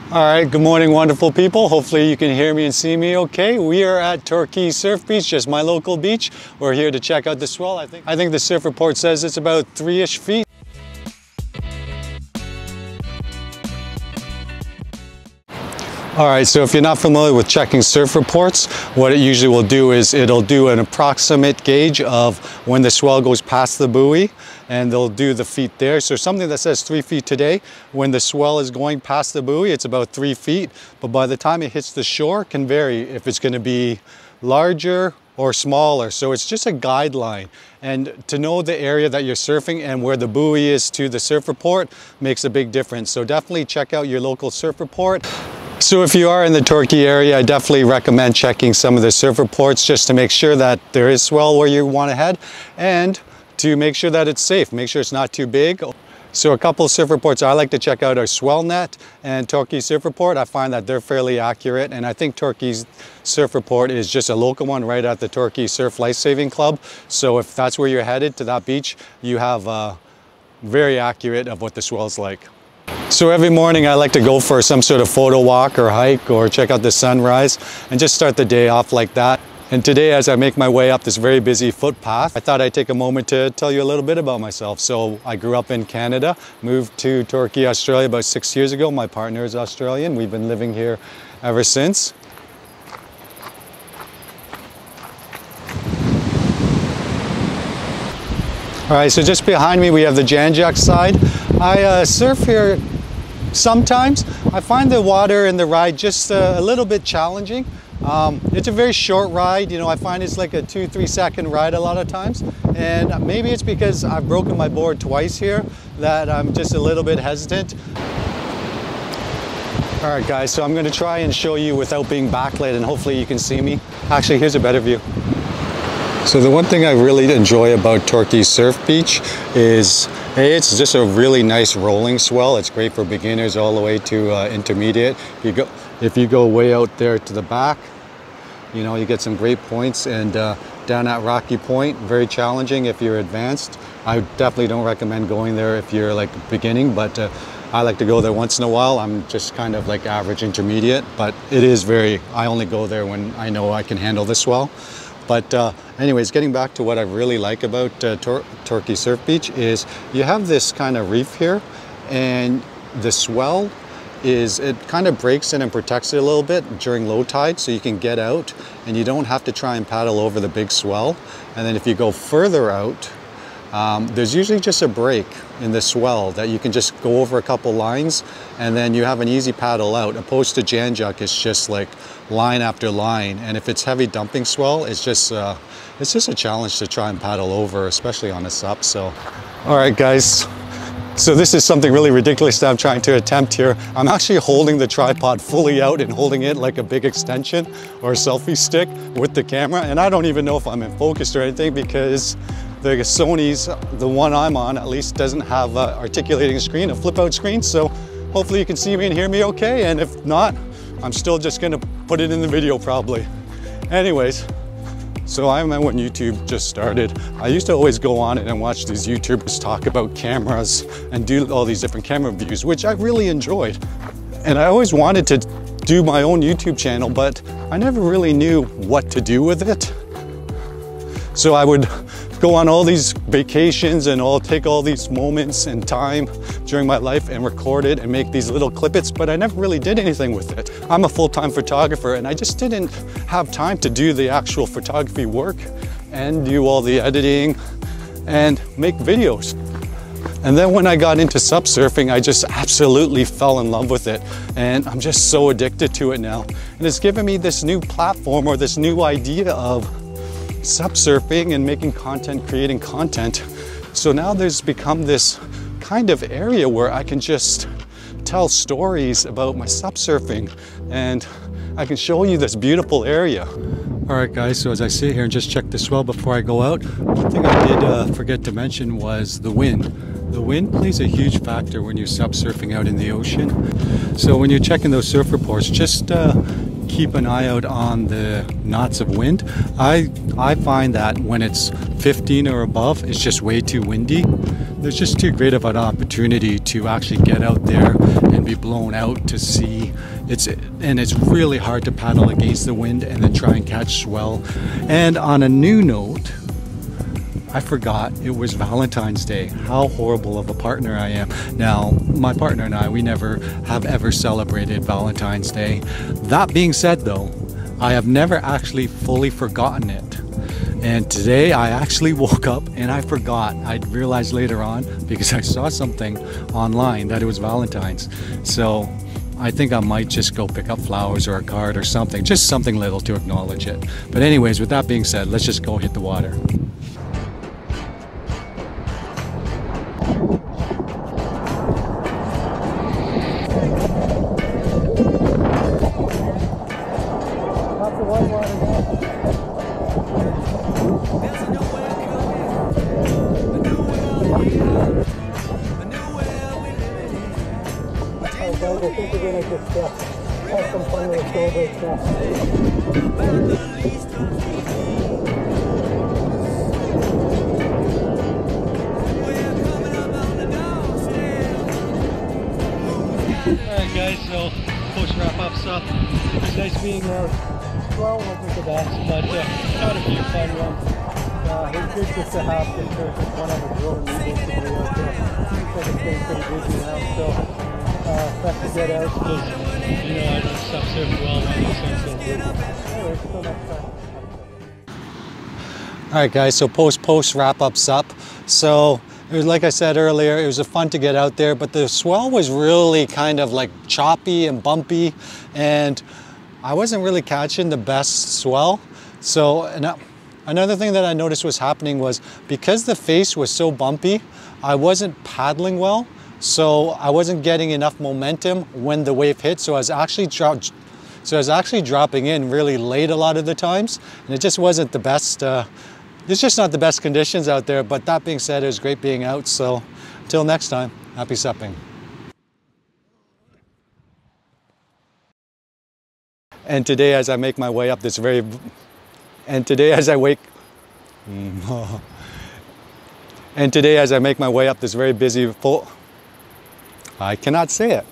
All right, good morning, wonderful people. Hopefully you can hear me and see me okay. We are at Torquay Surf Beach, just my local beach. We're here to check out the swell. I think the surf report says it's about 3-ish feet. All right, so if you're not familiar with checking surf reports, what it usually will do is it'll do an approximate gauge of when the swell goes past the buoy, and they'll do the feet there. So something that says 3 feet today, when the swell is going past the buoy, it's about 3 feet. But by the time it hits the shore, it can vary if it's gonna be larger or smaller. So it's just a guideline. And to know the area that you're surfing and where the buoy is to the surf report makes a big difference. So definitely check out your local surf report. So if you are in the Torquay area, I definitely recommend checking some of the surf reports just to make sure that there is swell where you want to head and to make sure that it's safe, make sure it's not too big. So a couple of surf reports I like to check out are SwellNet and Torquay Surf Report. I find that they're fairly accurate, and I think Torquay's surf report is just a local one right at the Torquay Surf Lifesaving Club. So if that's where you're headed to that beach, you have very accurate of what the swell's like. So every morning I like to go for some sort of photo walk or hike or check out the sunrise and just start the day off like that. And today, as I make my way up this very busy footpath, I thought I'd take a moment to tell you a little bit about myself. So I grew up in Canada, moved to Torquay, Australia about 6 years ago. My partner is Australian. We've been living here ever since. All right, so just behind me we have the Jan Jack side. I surf here sometimes. I find the water and the ride just a little bit challenging. It's a very short ride, you know, I find it's like a 2-3 second ride a lot of times. And maybe it's because I've broken my board twice here that I'm just a little bit hesitant. All right guys, so I'm gonna try and show you without being backlit and hopefully you can see me. Actually, here's a better view. So the one thing I really enjoy about Torquay Surf Beach is, hey, it's just a really nice rolling swell. It's great for beginners all the way to intermediate. If you go way out there to the back, you know, you get some great points, and down at Rocky Point, very challenging if you're advanced. I definitely don't recommend going there if you're like beginning, but I like to go there once in a while. I'm just kind of like average intermediate, but it is I only go there when I know I can handle the swell. But anyways, getting back to what I really like about Torquay Surf Beach is you have this kind of reef here, and the swell it kind of breaks in and protects it a little bit during low tide, so you can get out and you don't have to try and paddle over the big swell. And then if you go further out, there's usually just a break in the swell that you can just go over a couple lines and then you have an easy paddle out, opposed to Jan Jack, it's just like line after line. And if it's heavy dumping swell, it's just a challenge to try and paddle over, especially on a SUP. So, all right guys, so this is something really ridiculous that I'm trying to attempt here. I'm actually holding the tripod fully out and holding it like a big extension or a selfie stick with the camera, and I don't even know if I'm in focus or anything because the Sony's, the one I'm on at least, doesn't have an articulating screen, a flip out screen. So hopefully you can see me and hear me okay, and if not, I'm still just gonna put it in the video probably. Anyways, so I remember when YouTube just started, I used to always go on it and watch these YouTubers talk about cameras and do all these different camera views, which I really enjoyed. And I always wanted to do my own YouTube channel, but I never really knew what to do with it. So I would go on all these vacations and I'll take all these moments and time during my life and record it and make these little clippets, but I never really did anything with it. I'm a full-time photographer and I just didn't have time to do the actual photography work and do all the editing and make videos. And then when I got into SUP surfing, I just absolutely fell in love with it. And I'm just so addicted to it now. And it's given me this new platform or this new idea of SUP surfing and making content, creating content. So now there's become this kind of area where I can just tell stories about my SUP surfing and I can show you this beautiful area. All right guys, so as I sit here and just check the swell before I go out, one thing I did forget to mention was the wind. The wind plays a huge factor when you're SUP surfing out in the ocean. So when you're checking those surf reports, just keep an eye out on the knots of wind. I find that when it's 15 or above, it's just way too windy. There's just too great of an opportunity to actually get out there and be blown out to sea. It's really hard to paddle against the wind and then try and catch swell. And on a new note, I forgot it was Valentine's Day. How horrible of a partner I am. Now, my partner and I, we never have ever celebrated Valentine's Day. That being said though, I have never actually fully forgotten it. And today I actually woke up and I forgot. I realized later on because I saw something online that it was Valentine's. So I think I might just go pick up flowers or a card or something, just something little to acknowledge it. But anyways, with that being said, let's just go hit the water. I think we're gonna just have some fun with shoulders now. Alright guys, so post wrap up SUP. It's nice being well, wasn't the best, but had a few fun ones. It's good just to have the surface one on the drill and basically out there. Seems like it's getting pretty busy now, so best to get out because I don't stop surfing well when the sun's so good. Anyway, till next time. Alright guys, so post wrap up SUP. So it was, like I said earlier, it was fun to get out there, but the swell was really kind of like choppy and bumpy, and I wasn't really catching the best swell. So another thing that I noticed was happening was because the face was so bumpy, I wasn't paddling well. So I wasn't getting enough momentum when the wave hit. So I was actually dropping in really late a lot of the times, and it just wasn't the best. It's just not the best conditions out there. But that being said, it was great being out. So until next time, happy supping. And today, as I make my way up this very, and today as I make my way up this very busy I cannot say it.